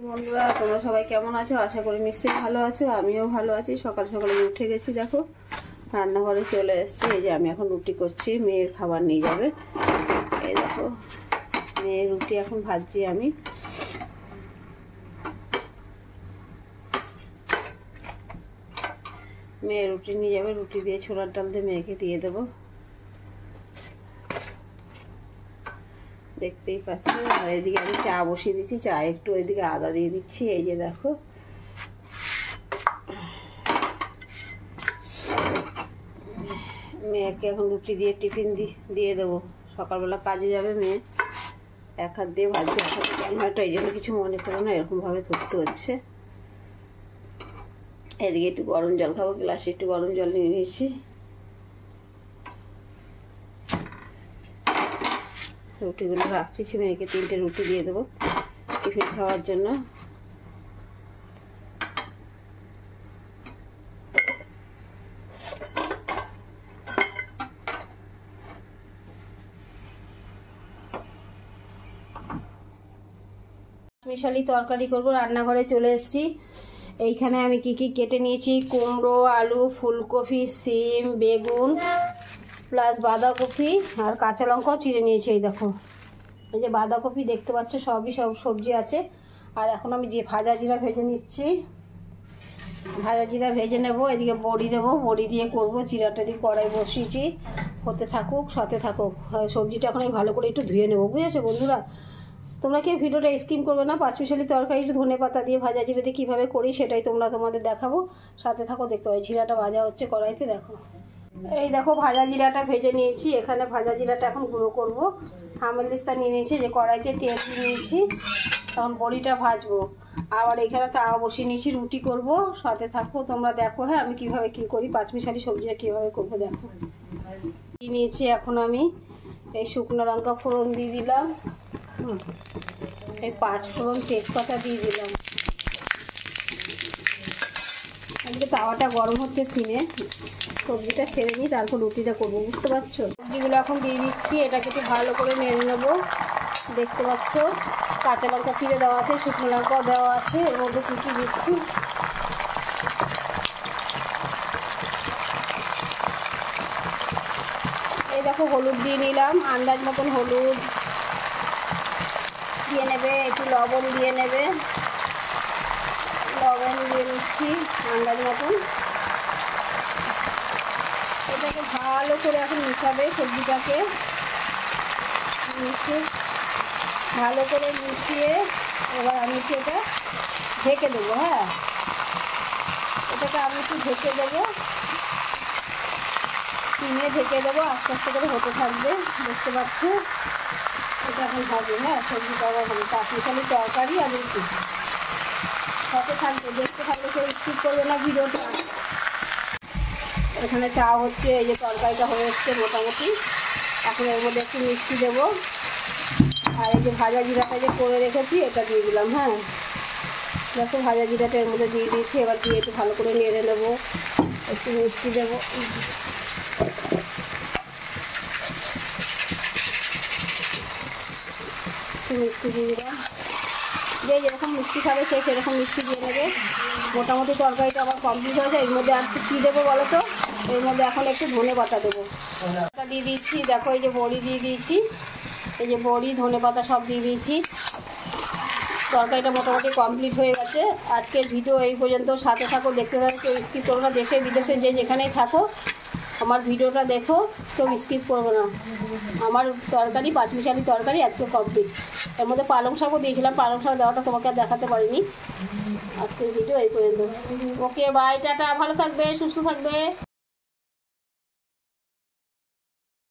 বন্ধুরা তোমরা সবাই কেমন আছো? আশা করি নিশ্চয়ই ভালো আছো। আমিও ভালো আছি। সকাল সকালে উঠে গেছি, দেখো রান্নাঘরে চলে এসেছি। এই যে আমি এখন রুটি করছি, মেয়ের খাবার নিয়ে যাবে। এই দেখো মেয়ের রুটি এখন ভাজছি আমি। মেয়ে রুটি নিয়ে যাবে, রুটি দিয়ে ছোলার ডাল দিয়ে মেয়েকে দিয়ে দেবো। দেখতেই পাচ্ছি। আর এদিকে আমি চা বসিয়ে দিচ্ছি, চা একটু এদিকে আদা দিয়ে দিচ্ছি। এই যে দেখো মেয়েকে এখন রুটি দিয়ে টিফিন দিয়ে দেবো। সকালবেলা কাজে যাবে মেয়ে। এক হাত দিয়ে ভাজছি, এক হাতে ক্যামেরাটা, এই জন্য কিছু মনে করো না, এরকমভাবে ধরতে হচ্ছে। এদিকে একটু গরম জল খাবো, গ্লাসে একটু গরম জল নিয়ে নিয়েছি। রুটিগুলো রাখছি, মেয়েকে 3টে রুটি দিয়ে দেবো টিফিন খাওয়ার জন্য। মিশালি তরকারি করব, রান্নাঘরে চলে এসেছি। এইখানে আমি কি কি কেটে নিয়েছি: কুমড়ো, আলু, ফুলকপি, সিম, বেগুন প্লাস বাঁধাকপি আর কাঁচা লঙ্কাও চিড়ে নিয়েছি। এই দেখো এই যে বাঁধাকপি দেখতে পাচ্ছ, সব সবজি আছে। আর এখন আমি যে ভাজা জিরা ভেজে নিচ্ছি, ভাজা জিরা ভেজে নেব। এদিকে বড়ি দেবো, বড়ি দিয়ে করব। জিরাটা দিয়ে কড়াই বসিয়েছি, হতে থাকুক, সাথে থাকুক। সবজিটা এখন আমি ভালো করে একটু ধুয়ে নেবো, বুঝেছো বন্ধুরা? তোমরা কেউ ভিডিওটা স্কিপ করবে না। পাঁচমিশালি তরকারি একটু ধনে পাতা দিয়ে ভাজা জিরা দিয়ে কীভাবে করি সেটাই তোমাদের দেখাবো, সাথে থাকো। দেখতে পাই জিরাটা ভাজা হচ্ছে কড়াইতে, দেখো। এই দেখো ভাজা জিরাটা ভেজে নিয়েছি। এখানে ভাজা জিরাটা এখন গুঁড়ো করবো। হামেলিস্তা নিয়ে নিয়েছি, যে কড়াইতে তেল নিয়েছি, তখন বড়িটা ভাজবো। আবার এখানে তাওয়া বসিয়ে নিয়েছি, রুটি করব। সাথে থাকো, তোমরা দেখো। হ্যাঁ, আমি কিভাবে কি করি, পাঁচমিশালি সবজিটা কীভাবে করবো দেখো। নিয়েছি এখন আমি এই শুকনো লঙ্কা ফোড়ন দিয়ে দিলাম, এই 5 ফোড়ন তেজপাতা দিয়ে দিলাম। আজকে তাওয়াটা গরম হচ্ছে, সিমে সবজিটা ছেড়ে নিই, তারপর রুটিটা করবো, বুঝতে পারছো? সবজিগুলো এখন দিয়ে দিচ্ছি, এটাকে একটু ভালো করে নেড়ে নেবো। দেখতে পাচ্ছ কাঁচা লঙ্কা চিড়ে দেওয়া আছে, শুকনো লঙ্কাও দেওয়া আছে। এর মধ্যে কী কী দিচ্ছি, এই দেখো হলুদ দিয়ে নিলাম, আন্দাজ মতন হলুদ দিয়ে নেবে, একটু লবণ দিয়ে নেবে, লবণ দিয়ে নিচ্ছি আন্দাজ মতন। এটাকে ভালো করে এখন মিশাবে, সবজিটাকে ভালো করে মিশিয়ে এবার আমি একটু এটা ঢেকে দেবো। হ্যাঁ, এটাকে আমি একটু ঢেকে দেবো, চিনে ঢেকে দেবো, আস্তে আস্তে করে হতে থাকবে। দেখতে পাচ্ছ এটা এখন হবে। হ্যাঁ, সবজিটা হবে পাঁচমিশালি তরকারি আর রুটি হতে থাকবে, দেখতে থাকবে, কেউ স্কিপ করবে না ভিডিওটা। এখানে চা হচ্ছে, এই যে তরকারিটা হয়ে এসছে মোটামুটি। এখন এর মধ্যে একটু মিষ্টি দেবো, আর এই যে ভাজা জিরাটা যে করে রেখেছি এটা দিয়ে দিলাম। হ্যাঁ, দেখো ভাজা জিরাটা এর মধ্যে দিয়ে দিয়েছি। এবার দিয়ে একটু ভালো করে নেড়ে নেবো, একটু মিষ্টি দেবো, একটু মিষ্টি দিয়ে দিলাম। যে যেরকম মিষ্টি খাবে সে সেরকম মিষ্টি দিয়ে নেবে। মোটামুটি তরকারিটা আবার কমপ্লিট হয়েছে। এর মধ্যে আর কী দেবো বলো তো? এর মধ্যে এখন একটু ধনে পাতা দেবো। পাতা দিয়ে দিচ্ছি, দেখো এই যে বড়ি দিয়ে দিয়েছি, এই যে বড়ি ধনে পাতা সব দিয়ে দিয়েছি। তরকারিটা মোটামুটি কমপ্লিট হয়ে গেছে। আজকের ভিডিও এই পর্যন্ত, সাথে থাকো, দেখতে থাকো, কেউ স্কিপ করো না। দেশে বিদেশে যে যেখানেই থাকো আমার ভিডিওটা দেখো, কেউ স্কিপ করবো না। আমার তরকারি পাঁচমিশালি তরকারি আজকে কমপ্লিট। এর মধ্যে পালং শাকও দিয়েছিলাম, পালং শাক দেওয়াটা তোমাকে আর দেখাতে পারিনি। আজকের ভিডিও এই পর্যন্ত। ওকে, বাই, টাটা, ভালো থাকবে, সুস্থ থাকবে।